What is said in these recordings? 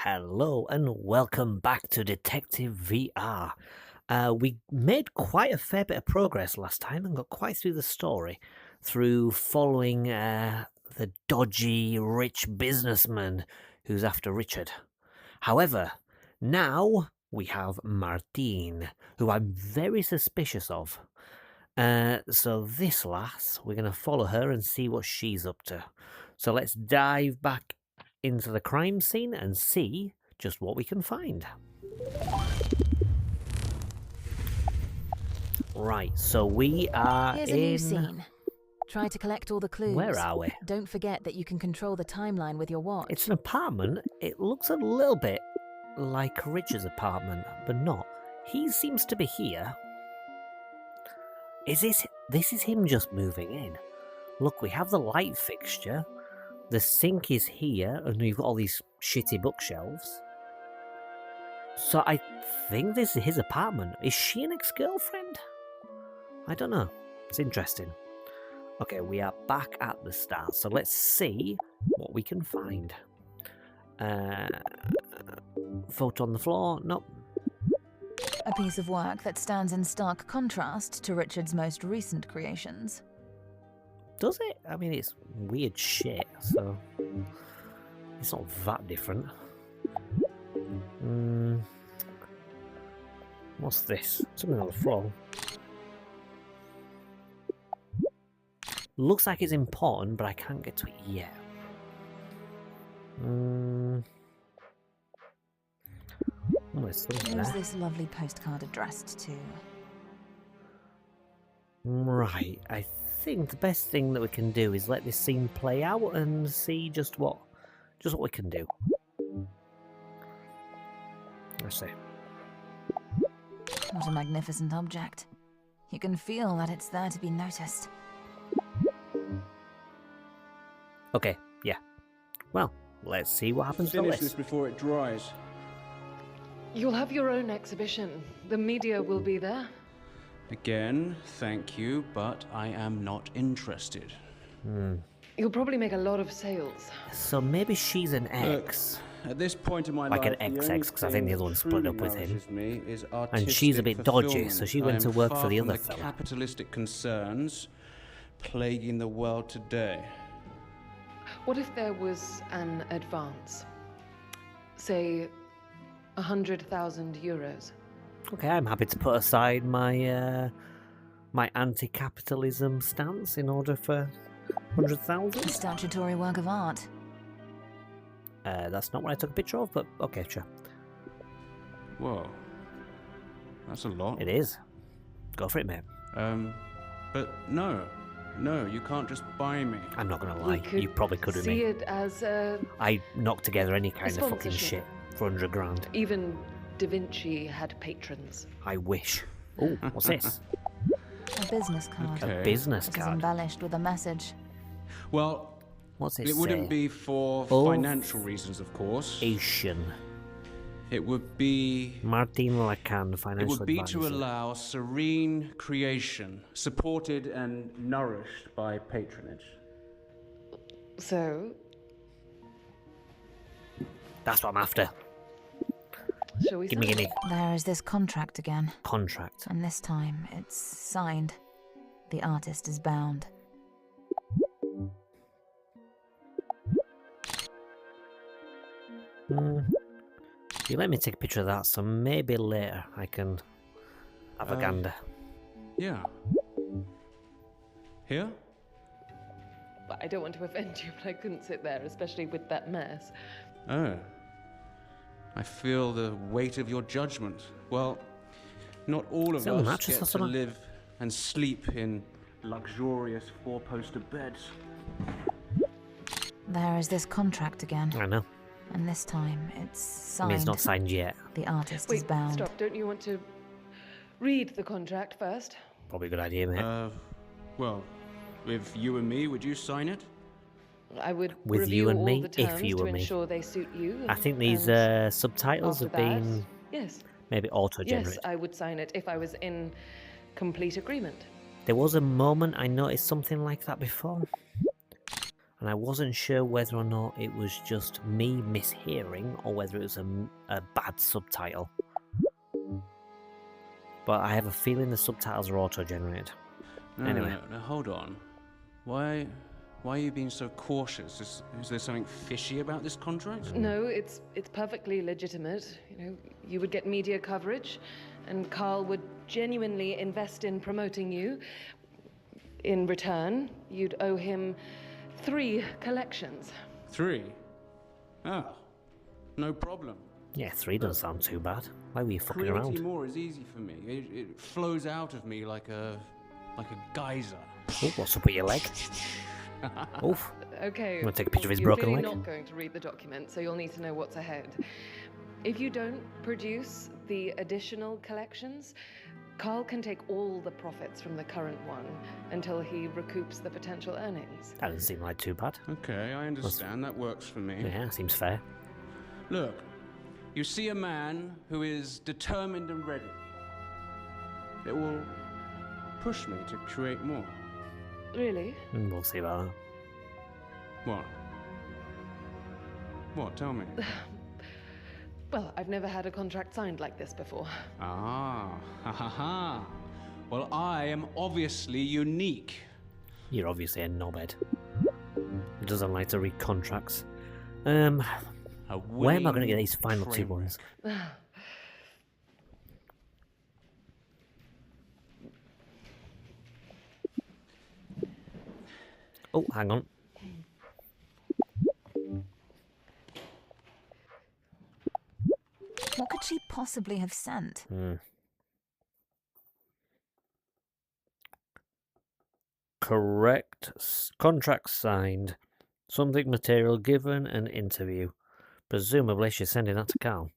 Hello and welcome back to Detective VR. We made quite a fair bit of progress last time and got quite through the story through following the dodgy rich businessman who's after Richard. However, now we have Martine, who I'm very suspicious of. So this lass, we're going to follow her and see what she's up to. So let's dive back into the crime scene and see just what we can find. Right, so we are Here's a new scene. Try to collect all the clues. Where are we? Don't forget that you can control the timeline with your watch. It's an apartment. It looks a little bit like Richard's apartment, but not. He seems to be here. This is him just moving in. Look, we have the light fixture. The sink is here, and we've got all these shitty bookshelves. So I think this is his apartment. Is she an ex-girlfriend? I don't know. It's interesting. Okay, we are back at the start, so let's see what we can find. Photo on the floor? Nope. A piece of work that stands in stark contrast to Richard's most recent creations. Does it? I mean, it's weird shit, so it's not that different. What's this? Something on the floor. Looks like it's important, but I can't get to it yet. Who's this lovely postcard addressed to? Right, I think the best thing that we can do is let this scene play out and see just what we can do. Let's see. What a magnificent object. You can feel that it's there to be noticed. Okay, yeah. Well, let's see what happens to Finish this. this before it dries. You'll have your own exhibition. The media will be there. Again, thank you, but I am not interested. You'll probably make a lot of sales. So maybe she's an ex. At this point in my Like life, an the ex-ex, only 'cause I think the thing other one that split up truly with him. nourishes me is And she's a bit dodgy, fulfillment. so she went I to am work far for the from other fella. capitalistic concerns plaguing the world today. What if there was an advance? Say, 100,000 euros. Okay, I'm happy to put aside my my anti-capitalism stance in order for A 100,000. statutory work of art. That's not what I took a picture of, but okay, sure. Whoa. That's a lot. It is. Go for it, mate. But no, you can't just buy me. I'm not gonna We lie. could You probably could with see me. it as a... I knocked together any kind of fucking sponsorship. shit for 100 grand. Even Da Vinci had patrons. I wish. Oh, what's this? A business card. Okay. A business It is card. embellished with a message. Well, What's it it wouldn't say? be for Oh. financial reasons, of course. Asian. It would be... Martin Lacan, It financial would be advisor. to allow serene creation, supported and nourished by patronage. So, That's what I'm after. shall we Gimme, sign? gimme. There is this contract again. Contract. And this time, it's signed. The artist is bound. You let me take a picture of that, so maybe later I can have a gander. Yeah. Here? But I don't want to offend you, but I couldn't sit there, especially with that mess. Oh. I feel the weight of your judgment. Well, not all of Is it on the us mattress get or to something? live and sleep in luxurious four-poster beds. There is this contract again. I know. And this time, it's I signed. mean, it's not signed yet. The artist is Wait, bound. stop. Don't you want to read the contract first? Probably a good idea, mate. Well, with you and me, would you sign it? I would With review you and all me, the if terms you to and me. ensure they suit you. I think these and subtitles after have that, been yes, maybe auto-generated. yes, I would sign it if I was in complete agreement. There was a moment I noticed something like that before. and I wasn't sure whether or not it was just me mishearing or whether it was a bad subtitle. But I have a feeling the subtitles are auto-generated. Anyway. No, hold on. Why are you being so cautious? Is there something fishy about this contract? No, it's perfectly legitimate. You know, you would get media coverage, and Carl would genuinely invest in promoting you. In return, you'd owe him 3 collections. 3? Oh, no problem. Yeah, 3 doesn't sound too bad. Why were you fucking Creating around? more is easy for me. It flows out of me like a geyser. Oh, what's up with your leg? Oof. Okay. I'm gonna take a picture of his you're broken clearly leg. not going to read the document, so you'll need to know what's ahead. If you don't produce the additional collections, Carl can take all the profits from the current one until he recoups the potential earnings. That doesn't seem like too bad. Okay, I understand. That works for me. Yeah, seems fair. Look, you see a man who is determined and ready. It will push me to create more. Really? We'll see about that. What? What? Tell me. Well, I've never had a contract signed like this before. Ah, ha ha ha. Well, I am obviously unique. You're obviously a knobhead. Who doesn't like to read contracts. Where am I going to get these final 2 ones? Oh, hang on. What could she possibly have sent? Correct. Contract signed. Something material given an interview. Presumably she's sending that to Carl.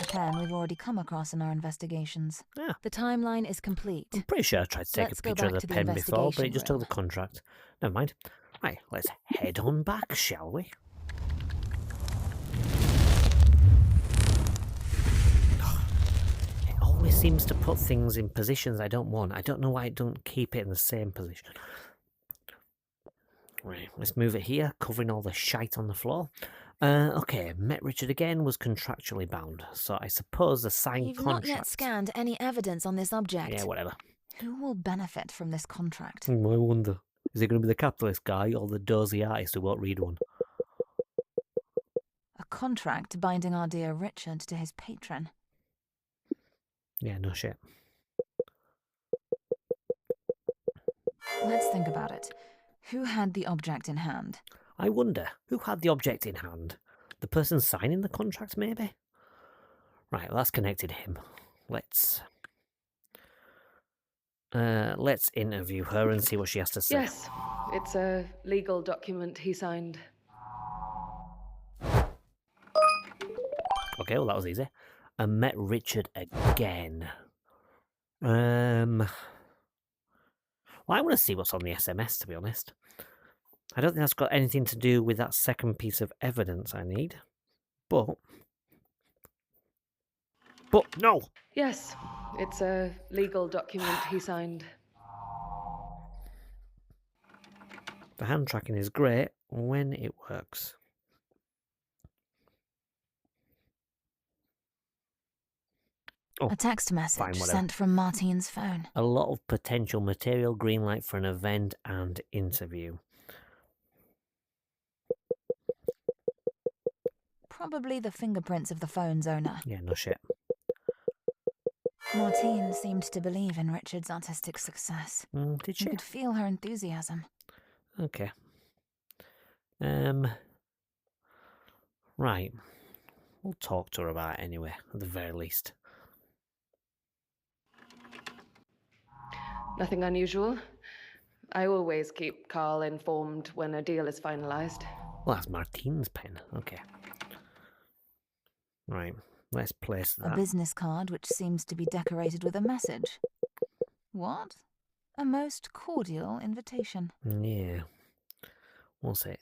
A pen we've already come across in our investigations. Yeah. The timeline is complete. I'm pretty sure I tried to take Let's a go picture of back the to the pen before, but it investigation just took room. the contract. Never mind. Right, let's head on back, shall we? It always seems to put things in positions I don't want. I don't know why it don't keep it in the same position. Right, let's move it here, covering all the shite on the floor. Okay, met Richard again, was contractually bound. So I suppose the signed You've contract... not yet scanned any evidence on this object. Yeah, whatever. Who will benefit from this contract? I wonder. Is it going to be the capitalist guy or the dozy artist who won't read one? A contract binding our dear Richard to his patron. Yeah, no shit. Let's think about it. Who had the object in hand? I wonder, who had the object in hand? The person signing the contract, maybe? Right, well, that's connected him. Let's interview her and see what she has to say. Yes, it's a legal document he signed. Okay, well, that was easy. I met Richard again. Well, I want to see what's on the SMS, to be honest. I don't think that's got anything to do with that second piece of evidence I need. But no! Yes, it's a legal document he signed. The hand tracking is great when it works. Oh, A text message fine, whatever. sent from Martine's phone. A lot of potential material, green light for an event and interview. Probably the fingerprints of the phone's owner. Yeah, no shit. Martine seemed to believe in Richard's artistic success. Did You she? could feel her enthusiasm. Okay. Right. We'll talk to her about it anyway, at the very least. Nothing unusual. I always keep Carl informed when a deal is finalized. Well, that's Martine's pen. Okay. Right. Let's place A that. business card which seems to be decorated with a message. What? A most cordial invitation. Yeah. What's it?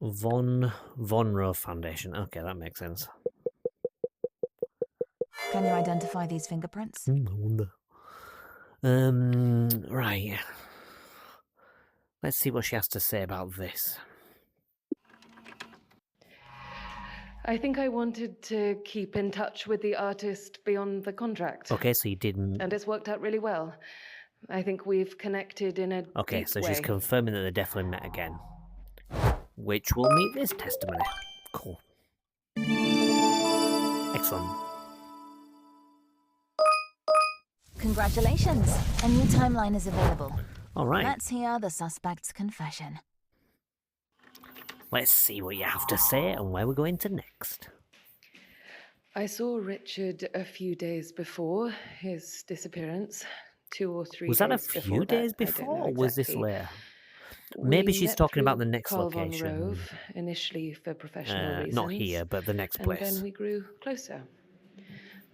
Vonro Foundation. Okay, that makes sense. Can you identify these fingerprints? I wonder. Right. Let's see what she has to say about this. I think I wanted to keep in touch with the artist beyond the contract. Okay, so you didn't... And it's worked out really well. I think we've connected in a Okay, deep so way. she's confirming that they definitely met again. Which will meet this testimony. Cool. Excellent. Congratulations! A new timeline is available. Alright, Let's hear the suspect's confession. let's see what you have to say and where we're going to next. I saw Richard a few days before his disappearance. 2 or 3 Was that a days before few that, days I don't before, know or was this exactly. later? Maybe We she's met talking about through the next Carl von location. Rove, initially for professional reasons. Not here, but the next And place. then we grew closer.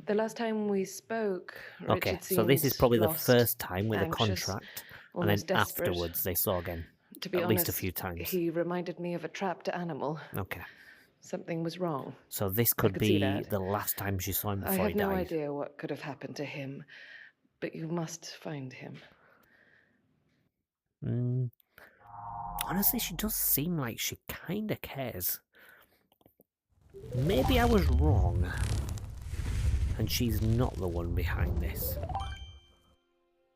The last time we spoke, Okay, Richard so this is seemed probably the lost, first time with a anxious, contract, and almost then desperate. afterwards they saw again. To be At honest, least a few times. he reminded me of a trapped animal. Okay, Something was wrong. so this could could see be that. the last time she saw him I before have he no died. idea what could have happened to him, but you must find him. Honestly, she does seem like she kind of cares. Maybe I was wrong, and she's not the one behind this.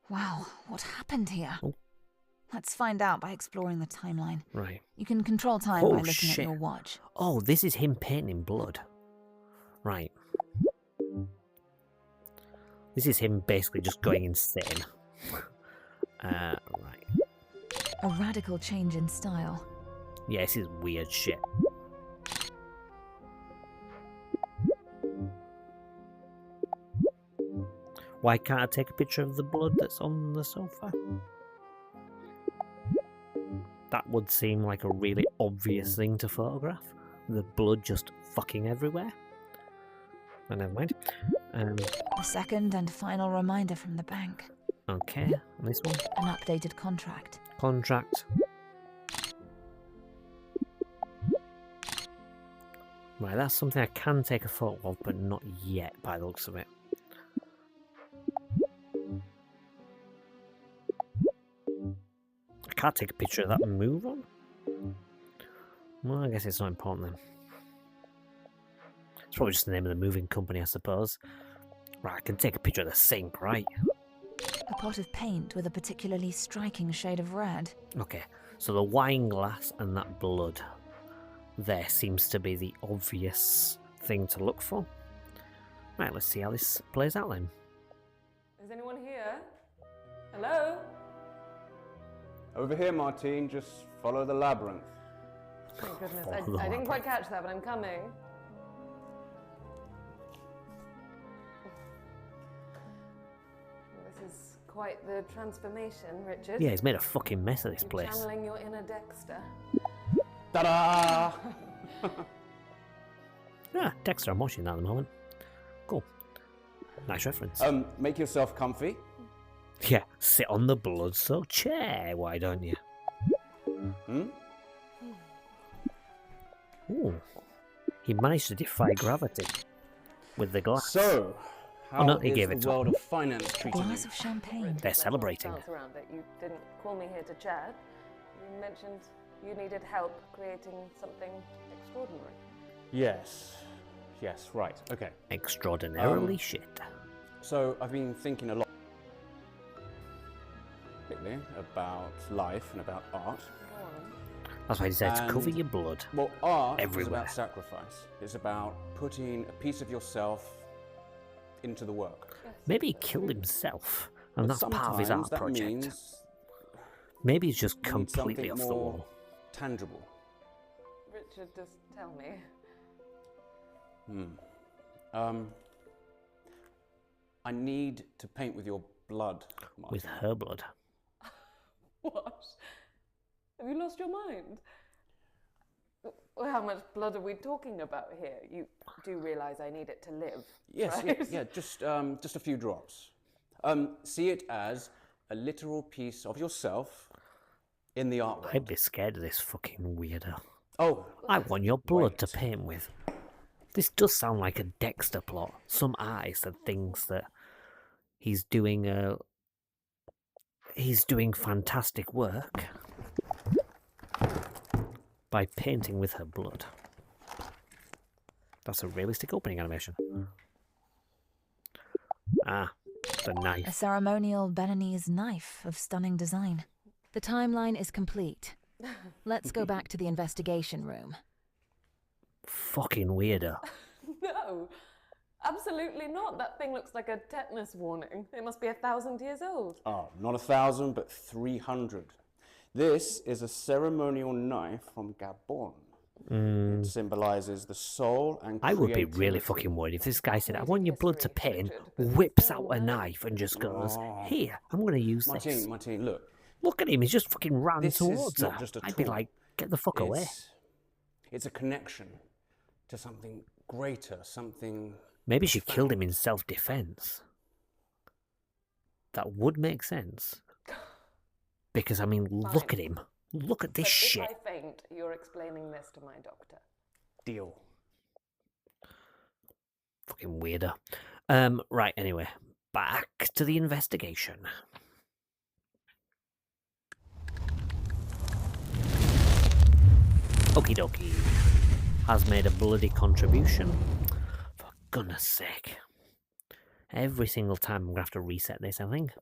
Wow, what happened here? Oh. Let's find out by exploring the timeline. Right. You can control time Oh, by looking shit. at your watch. Oh, this is him painting blood. Right. This is him basically just going insane. Right. A radical change in style. Yeah, this is weird shit. Why can't I take a picture of the blood that's on the sofa? That would seem like a really obvious thing to photograph. The blood just fucking everywhere. Oh, never mind. The second and final reminder from the bank. Okay, and this one. An updated contract. Contract. Right, that's something I can take a photo of, but not yet by the looks of it. I can't take a picture of that and move on. Well, I guess it's not important then. It's probably just the name of the moving company, I suppose. Right, I can take a picture of the sink, right? A pot of paint with a particularly striking shade of red. Okay, so the wine glass and that blood there seems to be the obvious thing to look for. Right, let's see how this plays out then. Is anyone here? Hello? Over here, Martine, just follow the labyrinth. Thank goodness. Follow the I didn't quite labyrinth. catch that, but I'm coming. This is quite the transformation, Richard. Yeah, he's made a fucking mess of this You're place. channeling your inner Dexter. Ta-da! Ah, Dexter, I'm watching that at the moment. Cool. Nice reference. Make yourself comfy. Yeah, sit on the blood-soaked chair, why don't you? Hmm? Ooh. He managed to defy gravity with the glass. So, how no, he is gave it the to world him. of finance treating you? Glass of champagne. They're celebrating. Chance around it. You didn't call me here to chat. You mentioned you needed help creating something extraordinary. Yes. Yes, right. Okay. Extraordinarily shit. So, I've been thinking a lot lately about life and about art. Go on. That's why he decided to cover And- your blood. Well, art is Everywhere. about sacrifice. It's about putting a piece of yourself into the work. Maybe he killed himself, and that's part of his Sometimes art that project. means Maybe he's just you need completely something off the more wall. tangible. Richard, just tell me. I need to paint with your blood, Martin. With her blood. What? Have you lost your mind? Well, how much blood are we talking about here? You do realise I need it to live, Yes, right? yeah, just a few drops. See it as a literal piece of yourself in the art world. I'd be scared of this fucking weirdo. Oh, I want your blood to Wait. paint with. This does sound like a Dexter plot. Some artist that thinks that he's doing fantastic work, by painting with her blood. That's a realistic opening animation. Ah, the A knife. ceremonial Beninese knife of stunning design. The timeline is complete. Let's go back to the investigation room. Fucking weirdo. No, absolutely not. That thing looks like a tetanus warning. It must be 1,000 years old. Oh, not 1,000, but 300. This is a ceremonial knife from Gabon. It symbolizes the soul and I would be creativity. really fucking worried if this guy said, I want your blood to pain, whips out a knife and just goes, here, I'm going to use this. Martine, look. Look at him, he's just fucking ran This towards is not her. just a I'd be tool. like, get the fuck away. It's a connection to something greater, something... Maybe she killed him in self-defense. That would make sense. Because, I mean, look at him. Look at this But shit. if I faint, you're explaining this to my doctor. Deal. Fucking weirdo. Right, anyway. Back to the investigation. Okie dokie. Has made a bloody contribution. For goodness sake. Every single time I'm going to have to reset this, I think.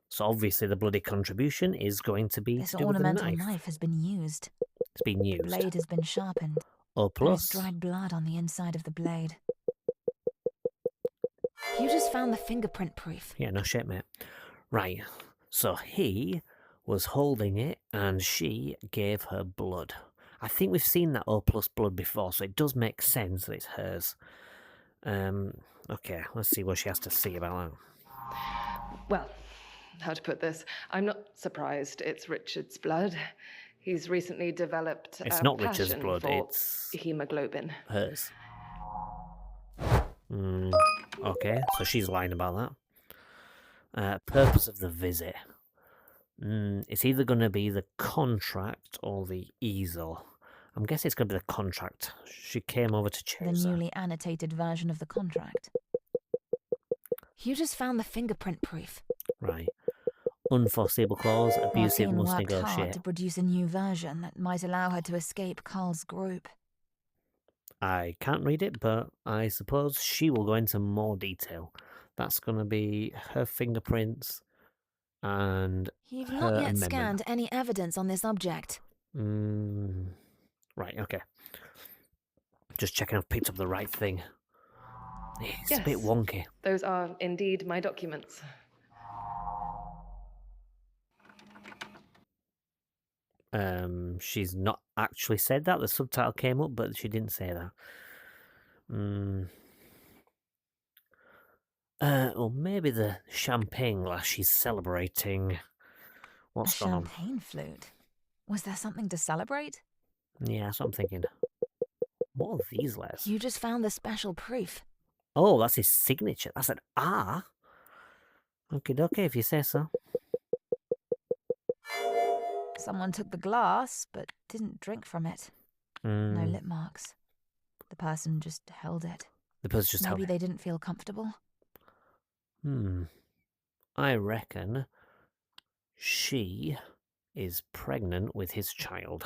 So obviously the bloody contribution is going to be This to do with the ornamental knife. knife has been used. It's been The used. blade has been sharpened. O There's plus. dried blood on the inside of the blade. You just found the fingerprint proof. Yeah, no shit, mate. Right. So he was holding it and she gave her blood. I think we've seen that O plus blood before, so it does make sense that it's hers. Okay, let's see what she has to say about that. Well, how to put this? I'm not surprised it's Richard's blood. He's recently developed It's a not Richard's passion blood, for it's hemoglobin. hers. Okay, so she's lying about that. Purpose of the visit. It's either going to be the contract or the easel. I'm guessing it's going to be the contract. She came over to The chase her. newly annotated version of the contract. You just found the fingerprint proof. Right. Unforeseeable clause, abusive Martine must worked hard negotiate. to produce a new version that might allow her to escape Carl's group. I can't read it, but I suppose she will go into more detail. That's going to be her fingerprints and You've her not yet amendment. scanned any evidence on this object. Right, okay. Just checking I've picked up the right thing. It's a bit Yes. wonky. Those are indeed my documents. She's not actually said that. The subtitle came up, but she didn't say that. Or maybe the champagne glass she's celebrating. What's A going on? champagne flute. Was there something to celebrate? Yeah, that's what I'm thinking. What are these letters? You just found the special proof. Oh, that's his signature. That's an R. Okay, if you say so. Someone took the glass, but didn't drink from it. No lip marks. The person just held it. The person just held Maybe it. they didn't feel comfortable. I reckon she is pregnant with his child.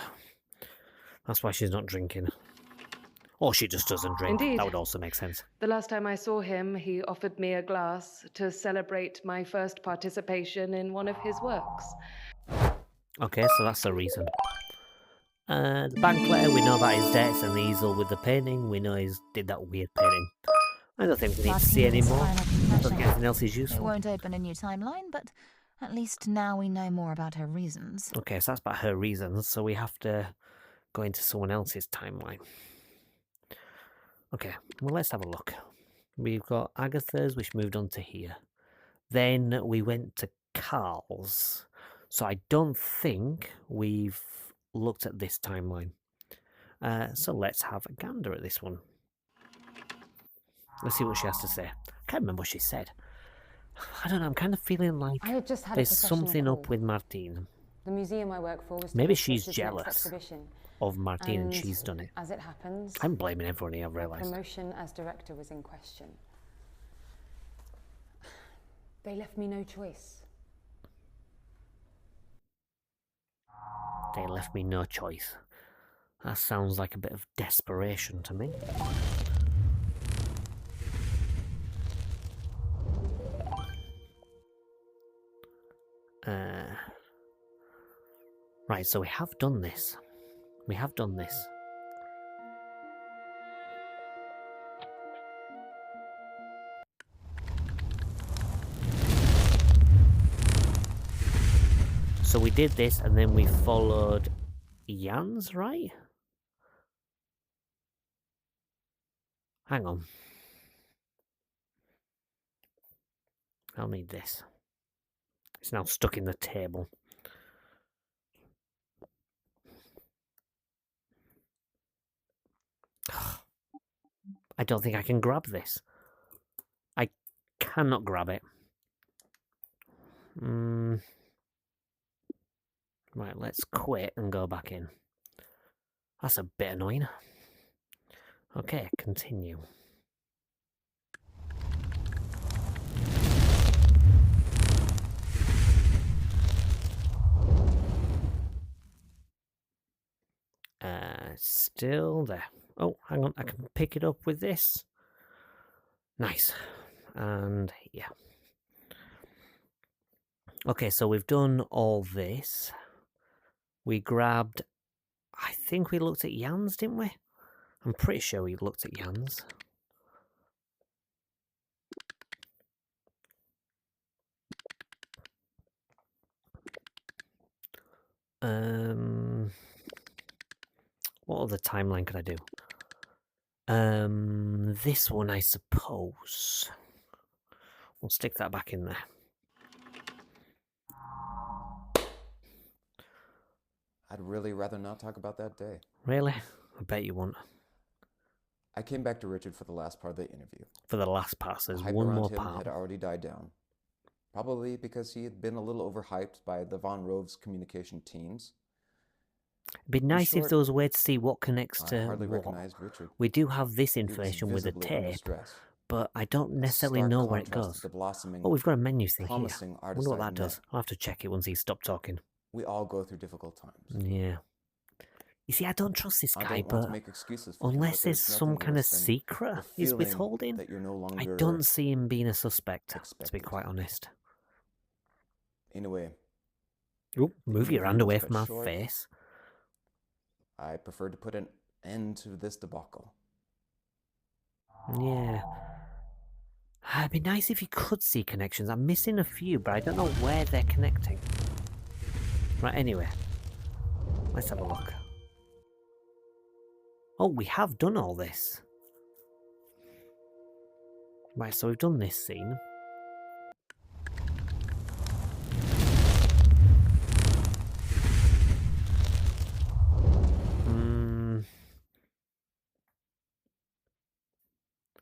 That's why she's not drinking. Or she just doesn't drink. Indeed. That would also make sense. The last time I saw him, he offered me a glass to celebrate my first participation in one of his works. Okay, so that's the reason. The bank letter, we know about his debts, and the easel with the painting, we know he's did that weird painting. I don't think we need to see any Martine's more. final I don't think confession. anything else is It useful. won't open a new timeline, but at least now we know more about her reasons. Okay, so that's about her reasons, so we have to go into someone else's timeline. Okay, well, let's have a look. We've got Agatha's, which moved on to here. Then we went to Carl's. So I don't think we've looked at this timeline. So let's have a gander at this one. Let's see what she has to say. I can't remember what she said. I don't know, I'm kind of feeling like I had just had a there's professional something up call. with Martine. The museum I work for was Maybe to host she's Richard's next jealous exhibition, of Martine and she's done it. As it happens, I'm blaming everyone here, I've my realised. promotion as director was in question. They left me no choice. They left me no choice. That sounds like a bit of desperation to me. Right, so we have done this. We have done this. So we did this and then we followed Jan's, right? Hang on. I'll need this. It's now stuck in the table. I don't think I can grab this. I cannot grab it. Right, let's quit and go back in. That's a bit annoying. Okay, continue. Still there. Oh, hang on, I can pick it up with this. Nice. And yeah. Okay, so we've done all this. We grabbed... I think we looked at Jan's, didn't we? I'm pretty sure we looked at Jan's. What other timeline could I do? This one, I suppose. We'll stick that back in there. I'd really rather not talk about that day. Really? I bet you won't. I came back to Richard for the last part of the interview. For the last part, so there's The hype one around more him part. had already died down. Probably because he had been a little overhyped by the Von Rove's communication teams. It'd be nice if short, there was a way to see what connects I to hardly what. recognized Richard. We do have this He was information with a visibly under tape, stress. but I don't A necessarily stark know where it contrast goes. to the blossoming, Oh, we've got a menu thing here. promising I artist wonder what I'd that does. met. I'll have to check it once he's stopped talking. We all go through difficult times. Yeah. You see, I don't trust this I guy, don't want but to make excuses for him, unless but there's some nothing kind of worse than secret the he's feeling withholding, that you're no I longer don't see him being a suspect, to be expected. quite honest. Anyway, Oop, move your hand interview was away cut from my short. face. I prefer to put an end to this debacle. Yeah. It'd be nice if you could see connections. I'm missing a few, but I don't know where they're connecting. Right, anyway. Let's have a look. Oh, we have done all this. Right, so we've done this scene.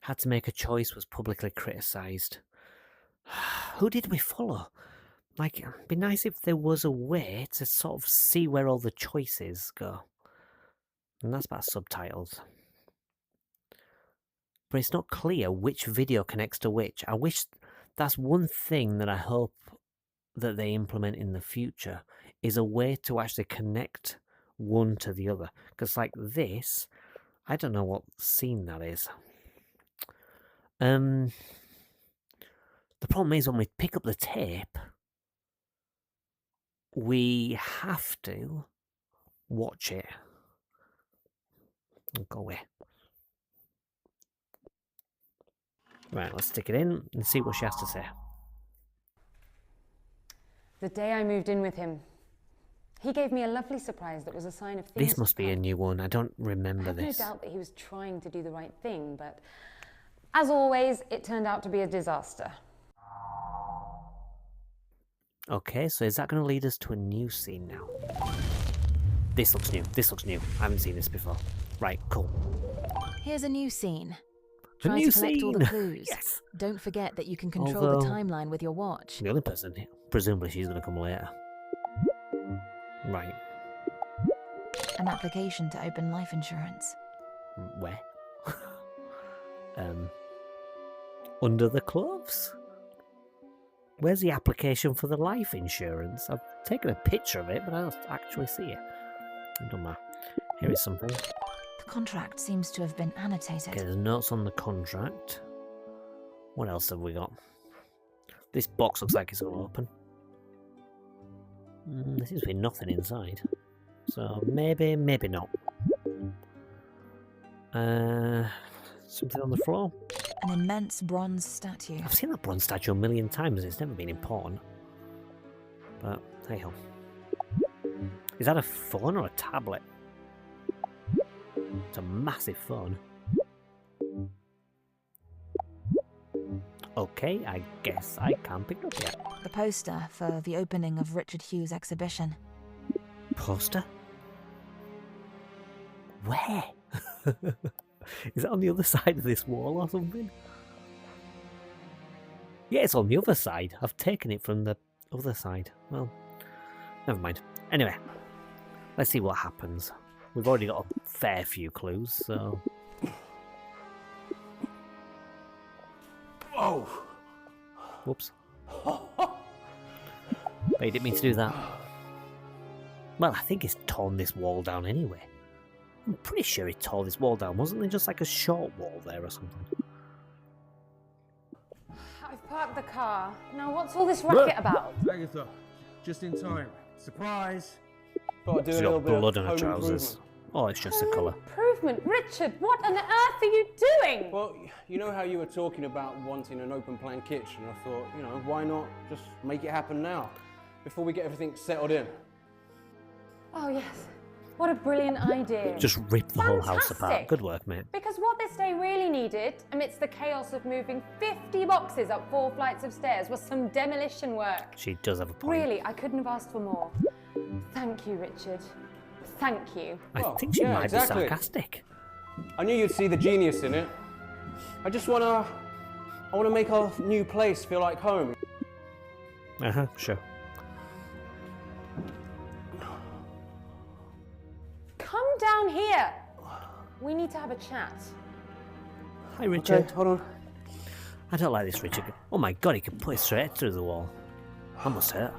Had to make a choice, was publicly criticised. Who did we follow? Like, it'd be nice if there was a way to sort of see where all the choices go. And that's about subtitles. But it's not clear which video connects to which. I wish that's one thing that I hope that they implement in the future, is a way to actually connect one to the other. Because like this, I don't know what scene that is. The problem is when we pick up the tape, we have to watch it. Go away. Right, let's stick it in and see what she has to say. The day I moved in with him, he gave me a lovely surprise that was a sign of things This must be a new one. I don't I remember have this. no doubt that he was trying to do the right thing, but as always, it turned out to be a disaster. Okay, so is that going to lead us to a new scene now? This looks new. This looks new. I haven't seen this before. Right, cool. Here's a new scene. A Try new to collect all the scene! clues. Yes! Don't forget that you can control Although- the timeline with your watch. The other person, presumably she's going to come later. Right. An application to open life insurance. Where? Under the clothes? Where's the application for the life insurance? I've taken a picture of it, but I don't actually see it. It doesn't matter. Here is something. The contract seems to have been annotated. Okay, there's notes on the contract. What else have we got? This box looks like it's all open. There seems to be nothing inside. So maybe, maybe not. Something on the floor. An immense bronze statue. I've seen that bronze statue a million times and it's never been important. But, hey ho. Is that a phone or a tablet? It's a massive phone. Okay, I guess I can't pick it up yet. The poster for the opening of Richard Hughes' exhibition. Poster? Where? Is that on the other side of this wall or something? Yeah, it's on the other side. I've taken it from the other side. Well, never mind. Anyway, let's see what happens. We've already got a fair few clues, so... Oh! Whoops. But he didn't mean to do that. Well, I think he's torn this wall down anyway. I'm pretty sure he tore this wall down. Wasn't there just like a short wall there or something? I've parked the car. Now, what's all this racket about? Agatha, just in time. Surprise! Got to do She's a little got bit of blood on her home trousers. improvement. Oh, it's just the colour. Improvement? Richard, what on earth are you doing? Well, you know how you were talking about wanting an open plan kitchen? I thought, you know, why not just make it happen now, before we get everything settled in? Oh, yes. What a brilliant idea. Just rip the whole house apart. Fantastic. Good work, mate. Because what this day really needed, amidst the chaos of moving 50 boxes up 4 flights of stairs, was some demolition work. She does have a point. Really, I couldn't have asked for more. Thank you, Richard. Thank you. I Well, think she yeah, might exactly. be sarcastic. I knew you'd see the genius in it. I just wanna make our new place feel like home. Uh-huh, sure. Come down here. We need to have a chat. Hi, Richard. Okay, hold on. I don't like this, Richard. Oh my god, he can put it straight through the wall. That must hurt.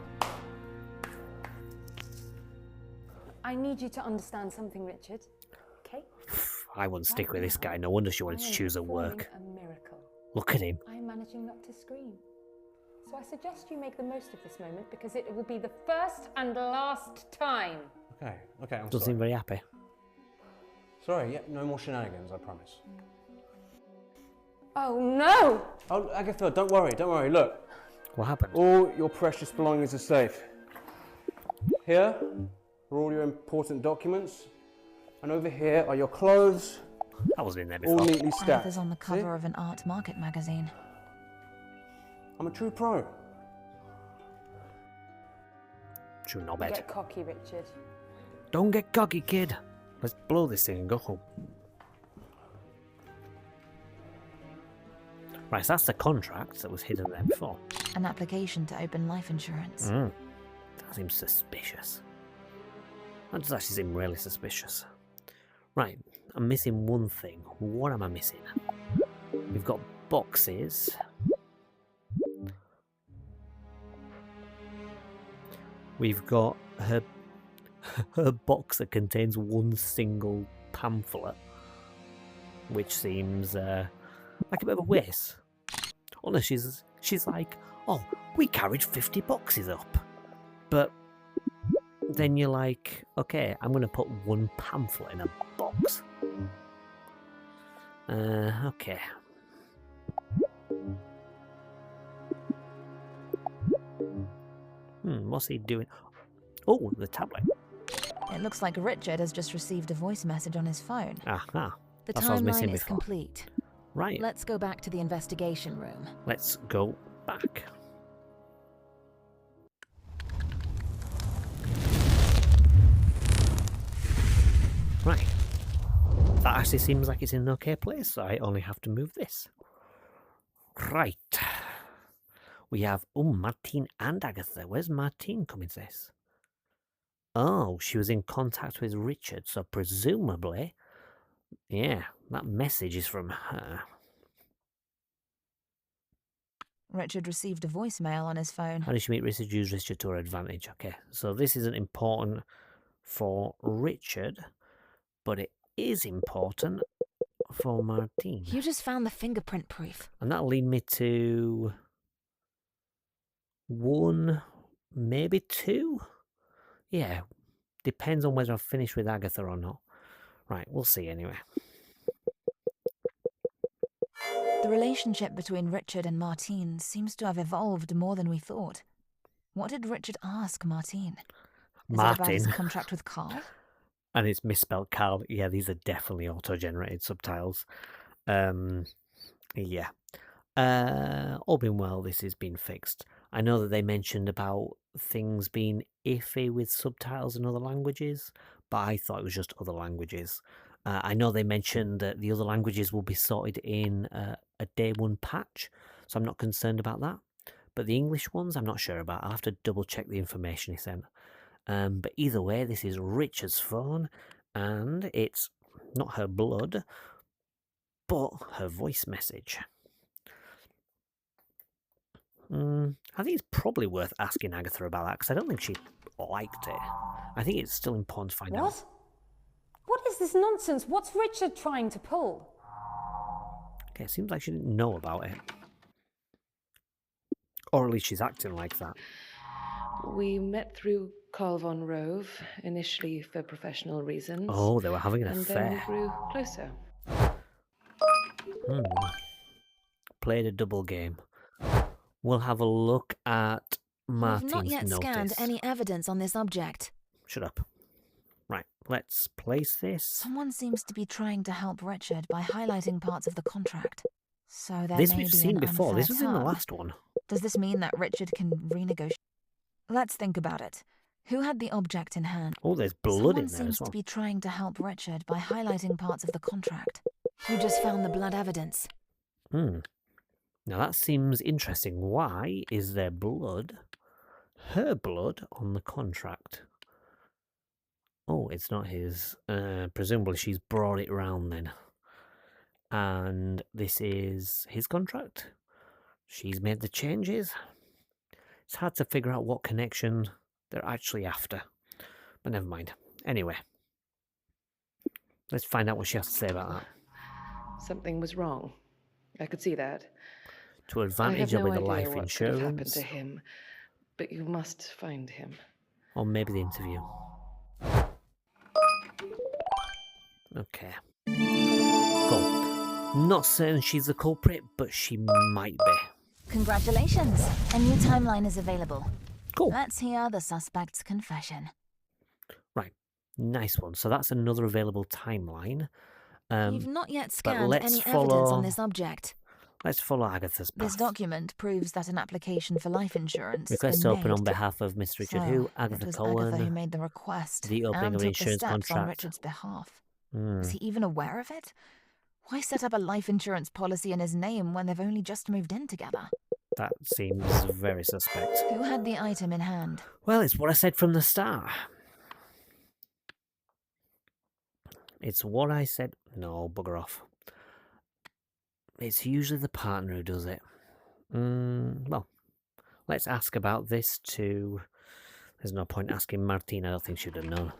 I need you to understand something, Richard. Okay? I wouldn't stick with this guy. No wonder she wanted to choose her work. A miracle. Look at him. I'm managing not to scream. So I suggest you make the most of this moment because it will be the first and last time. Okay, I'm Doesn't sorry. seem very happy. Sorry, yeah, no more shenanigans, I promise. Oh no! Oh, Agatha, don't worry, look. What happened? All your precious belongings are safe. Here are all your important documents. And over here are your clothes, I wasn't in there all before. neatly stacked. Agatha's on the See? cover of an art market magazine. I'm a true pro. True knobhead. Get cocky, Richard. Don't get cocky, kid. Let's blow this thing and go home. Right, so that's the contract that was hidden there before. An application to open life insurance. That seems suspicious. That does actually seem really suspicious. Right, I'm missing one thing. What am I missing? We've got boxes. We've got her box that contains one single pamphlet, which seems like a bit of a waste. Oh no, she's like, oh, we carried 50 boxes up. But then you're like, okay, I'm going to put one pamphlet in a box. Okay. What's he doing? Oh, the tablet. It looks like Richard has just received a voice message on his phone. Aha. The That's what I was missing timeline is before. complete. Right. Let's go back to the investigation room. Let's go back. Right. That actually seems like it's in an okay place, so I only have to move this. Right. We have, Martine and Agatha. Where's Martine come into this? Oh, she was in contact with Richard, so presumably, yeah, that message is from her. Richard received a voicemail on his phone. How did she meet Richard? Use Richard to her advantage. Okay, so this isn't important for Richard, but it is important for Martine. You just found the fingerprint proof. And that'll lead me to 1, maybe 2? Yeah, depends on whether I've finished with Agatha or not. Right, we'll see anyway. The relationship between Richard and Martine seems to have evolved more than we thought. What did Richard ask Martine? Is it about his contract with Carl? And it's misspelled Carl. Yeah, these are definitely auto-generated subtitles. Yeah. All being well, this has been fixed. I know that they mentioned about things being iffy with subtitles in other languages, but I thought it was just other languages. I know they mentioned that the other languages will be sorted in a day one patch, so I'm not concerned about that. But the English ones, I'm not sure about. I'll have to double check the information he sent. But either way, this is Richard's phone, and it's not her blood, but her voice message. I think it's probably worth asking Agatha about that, because I don't think she liked it. I think it's still important to find out. What? What is this nonsense? What's Richard trying to pull? Okay, it seems like she didn't know about it. Or at least she's acting like that. We met through Carl von Rove, initially for professional reasons. Oh, they were having an and affair. then grew closer. Played a double game. We'll have a look at Martin's We've not yet notice. scanned any evidence on this object. Shut up. Right, let's place this. Someone seems to be trying to help Richard by highlighting parts of the contract. So there This may we've be seen an before. unfair This was in the term. last one. Does this mean that Richard can renegotiate? Let's think about it. Who had the object in hand? Oh, there's blood Someone in there seems as well. to be trying to help Richard by highlighting parts of the contract. You just found the blood evidence. Now that seems interesting. Why is there blood, her blood, on the contract? Oh, it's not his. Presumably she's brought it round then. And this is his contract? She's made the changes? It's hard to figure out what connection they're actually after. But never mind. Anyway. Let's find out what she has to say about that. Something was wrong. I could see that. To I have advantage no with the idea life what could have happened insurance. to him, but you must find him. Or maybe the interview. Okay. Cool. Not certain she's the culprit, but she might be. Congratulations. A new timeline is available. Cool. Let's hear the suspect's confession. Right. Nice one. So that's another available timeline. You've not yet scanned let's any follow- evidence on this object. Let's follow Agatha's path. This document proves that an application for life insurance Request been open on made. behalf of Mr. Richard So, Who, it Agatha was Cohen. Agatha who made the request the opening and of the took the insurance steps on contract. Richard's behalf. Is he even aware of it? Why set up a life insurance policy in his name when they've only just moved in together? That seems very suspect. Who had the item in hand? Well, it's what I said from the start. It's what I said. No, bugger off. It's usually the partner who does it. Well, let's ask about this to... There's no point asking Martine. I don't think she'd have known.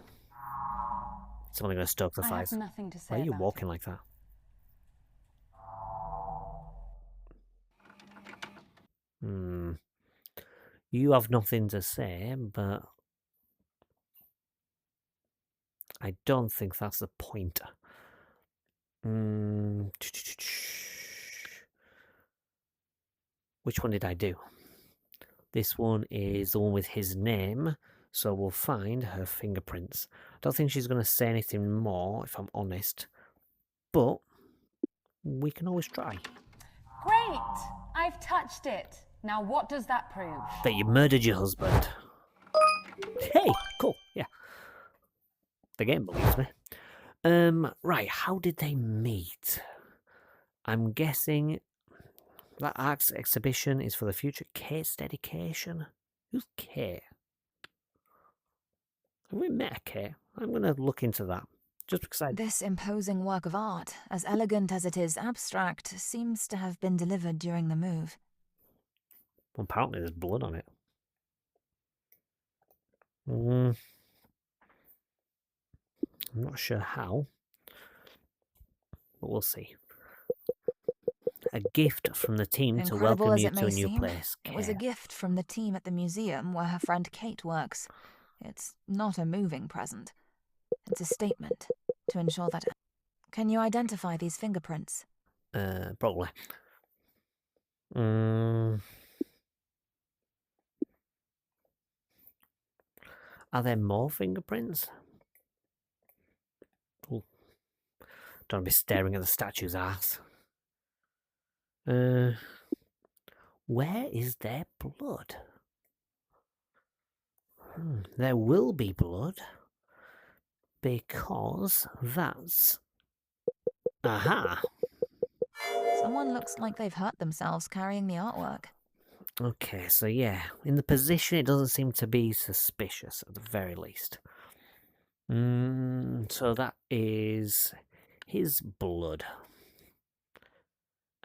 It's only going to stoke the I fires. have nothing to say Why are you about walking like that? You have nothing to say, but I don't think that's the point. Which one did I do? This one is the one with his name, so we'll find her fingerprints. I don't think she's going to say anything more, if I'm honest, but we can always try. Great! I've touched it. Now what does that prove? That you murdered your husband. Hey, cool, yeah. The game believes me. Right, how did they meet? I'm guessing that art's exhibition is for the future. Kate's dedication? Who's Kate? Have we met a Kate? I'm going to look into that. Just because I... This imposing work of art, as elegant as it is abstract, seems to have been delivered during the move. Well, apparently there's blood on it. I'm not sure how, but we'll see. A gift from the team to Incredible welcome as you it to may a new seem, place. it was a gift from the team at the museum where her friend Kate works. It's not a moving present. It's a statement to ensure that... Can you identify these fingerprints? Probably. Are there more fingerprints? Ooh. Don't be staring at the statue's ass. Where is there blood? There will be blood. Because that's... Aha! Someone looks like they've hurt themselves carrying the artwork. Okay, so yeah, in the position it doesn't seem to be suspicious, at the very least. So that is his blood.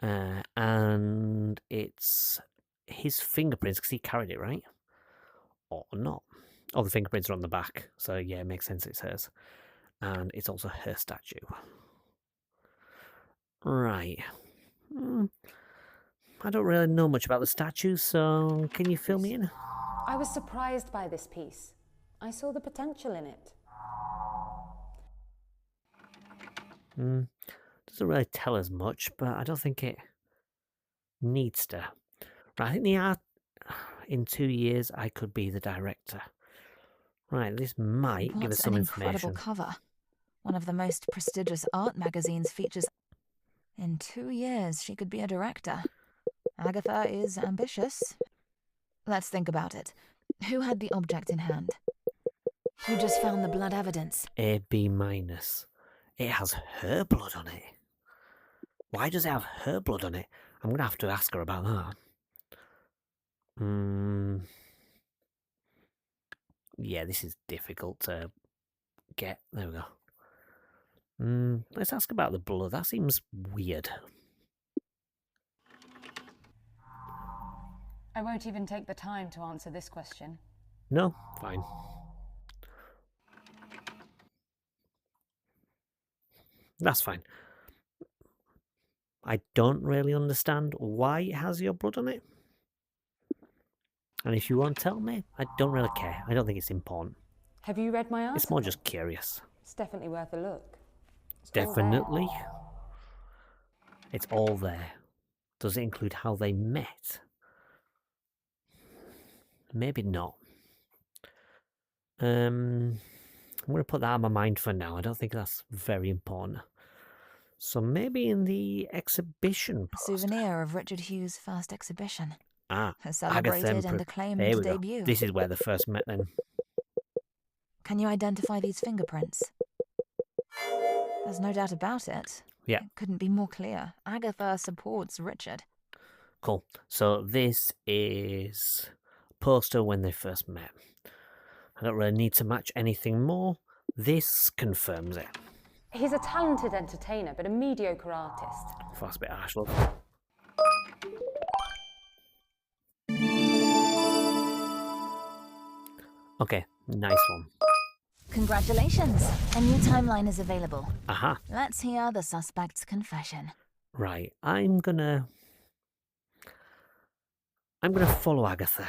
And it's his fingerprints, because he carried it, right? Or not. Oh, the fingerprints are on the back, so yeah, it makes sense it's hers. And it's also her statue. Right. I don't really know much about the statue, so can you fill me in? I was surprised by this piece. I saw the potential in it. Doesn't really tell us much, but I don't think it needs to. Right, I think the art... In 2 years, I could be the director. Right, this might give us some What an incredible information. cover. One of the most prestigious art magazines features... In 2 years, she could be a director. Agatha is ambitious. Let's think about it. Who had the object in hand? Who just found the blood evidence? A B minus. It has her blood on it. Why does it have her blood on it? I'm going to have to ask her about that. Yeah, this is difficult to get. There we go. Let's ask about the blood. That seems weird. I won't even take the time to answer this question. No? Fine. That's fine. I don't really understand why it has your blood on it. And if you won't tell me, I don't really care. I don't think it's important. Have you read my article? It's more just curious. It's definitely worth a look. It's all there. Definitely. It's all there. Does it include how they met? Maybe not. I'm going to put that on my mind for now. I don't think that's very important. So maybe in the exhibition A souvenir of Richard Hughes' first exhibition. Ah, Her celebrated and acclaimed there we debut. go. This is where they first met then. Can you identify these fingerprints? There's no doubt about it. Yeah. It couldn't be more clear. Agatha supports Richard. Cool. So this is a poster when they first met. I don't really need to match anything more. This confirms it. He's a talented entertainer, but a mediocre artist. That's a bit harsh, look. Okay, nice one. Congratulations! A new timeline is available. Aha. Let's hear the suspect's confession. Right, I'm gonna follow Agatha.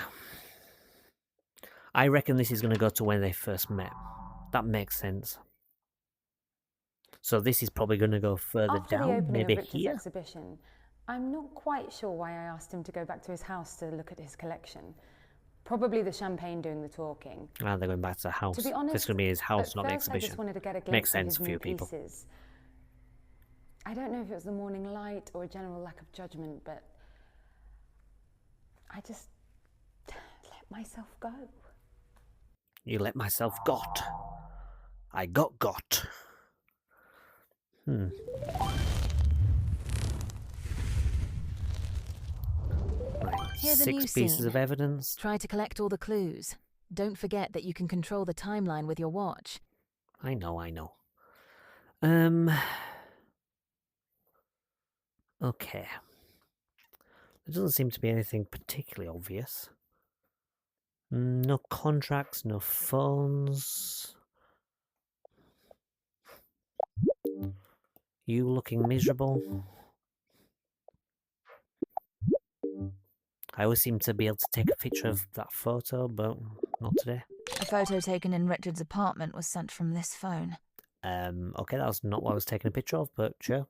I reckon this is gonna go to when they first met. That makes sense. So this is probably gonna go further After the down, opening maybe of Richard's here. exhibition, I'm not quite sure why I asked him to go back to his house to look at his collection. Probably the champagne doing the talking. Ah, they're going back to the house. To be honest, This is gonna be his house, at not the first I exhibition. just wanted to get a glimpse Makes of sense his for new you people. pieces. I don't know if it was the morning light or a general lack of judgment, but I just let myself go. You let myself got. I got. Right, Here's a new 6 pieces scene. of evidence. Try to collect all the clues. Don't forget that you can control the timeline with your watch. I know. Okay. There doesn't seem to be anything particularly obvious. No contracts, no phones. You looking miserable? I always seem to be able to take a picture of that photo, but not today. A photo taken in Richard's apartment was sent from this phone. Okay, that was not what I was taking a picture of, but sure.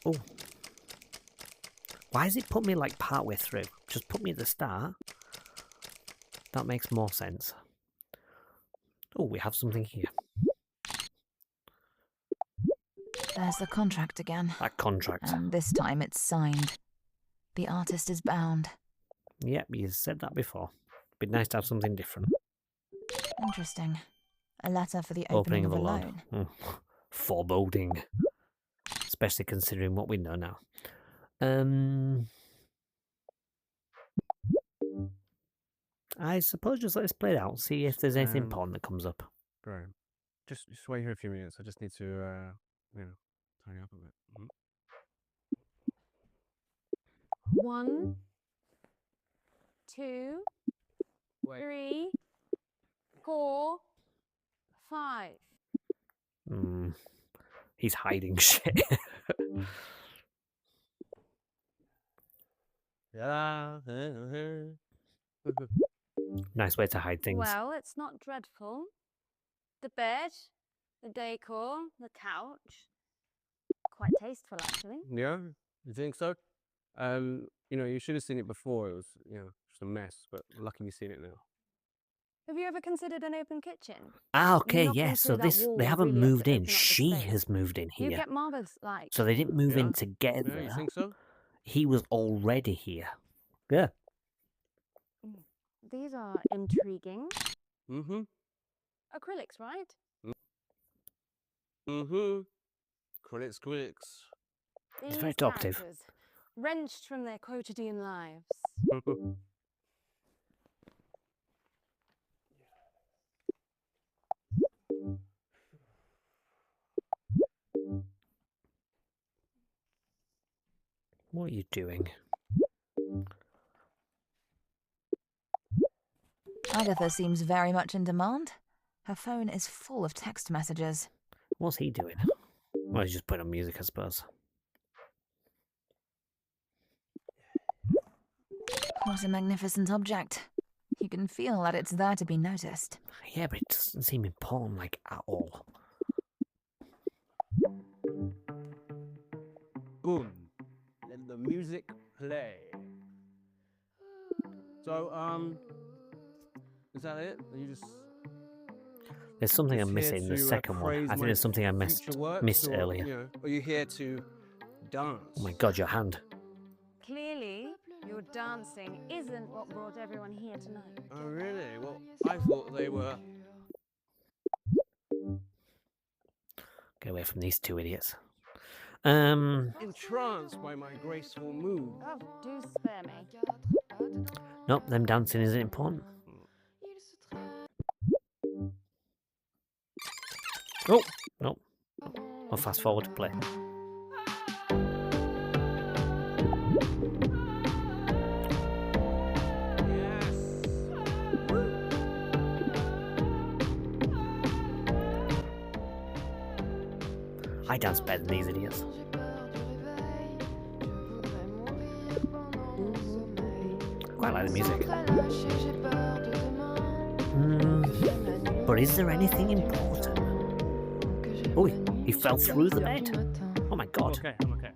Oh. Why has it put me like partway through? Just put me at the start. That makes more sense. Oh, we have something here. There's the contract again. That contract. And this time it's signed. The artist is bound. Yep, you said that before. Be nice to have something different. Interesting. A letter for the opening of a loan. Foreboding. Especially considering what we know now. I suppose just let's play it out, see if there's anything important that comes up. Graham, just wait here a few minutes. I just need to, tidy up a bit. 1, 2, 3, 4, 5. He's hiding shit. Nice way to hide things. Well, it's not dreadful. The bed, the decor, the couch. Quite tasteful, actually. Yeah, you think so? You should have seen it before. It was, just a mess. But lucky you've seen it now. Have you ever considered an open kitchen? Okay, Knocking yes. So through that wall they haven't really moved in. open up the She space. has moved in You here. get marbles like. So they didn't move in Yeah? together. Yeah, you think so? He was already here. Yeah. These are intriguing. Mm-hmm. Acrylics, right? Mm-hmm. Critics. It's These very talkative. characters, wrenched from their quotidian lives. What are you doing? Agatha seems very much in demand. Her phone is full of text messages. What's he doing? Well, he's just putting on music, I suppose. What a magnificent object. You can feel that it's there to be noticed. Yeah, but it doesn't seem important, like, at all. Boom. Let the music play. So, is that it? Are you just... There's something I'm here missing in the to, second one. praise I think my there's something I missed future works, or, earlier. Are you here to dance? Oh my god, your hand. Clearly, your dancing isn't what brought everyone here tonight. Oh, really? Well, I thought they were... Get away from these two idiots. entranced by my graceful move. Oh, do spare me. Nope, them dancing isn't important. Oh, nope. I'll fast forward to play. I dance better than these idiots. Quite like the music. But is there anything important? Oh, he fell through the bed. Oh my god. I'm okay.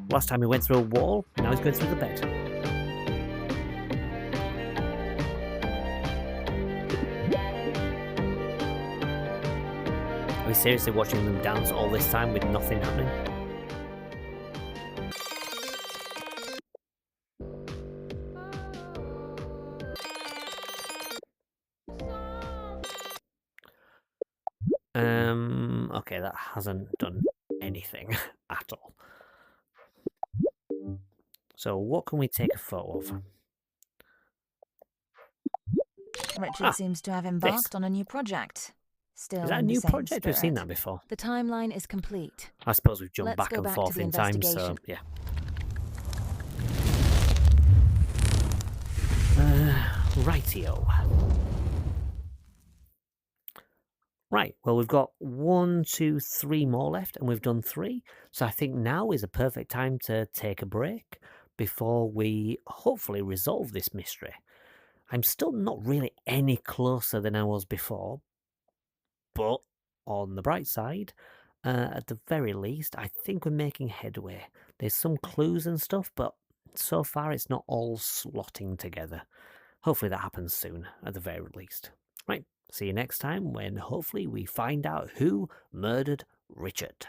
Last time he went through a wall, now he's going through the bed. Are we seriously watching them dance all this time with nothing happening? Okay, that hasn't done anything at all. So what can we take a photo of? Richard seems to have embarked on a new project. Still Is that a in the new same project? We've seen spirit. that before. The timeline is complete. I suppose we've jumped Let's back go and back to forth the in time, so investigation. yeah. Rightio. Right, well, we've got 1, 2, 3 more left, and we've done 3. So I think now is a perfect time to take a break before we hopefully resolve this mystery. I'm still not really any closer than I was before, but on the bright side, at the very least, I think we're making headway. There's some clues and stuff, but so far it's not all slotting together. Hopefully that happens soon, at the very least. Right, see you next time when hopefully we find out who murdered Richard.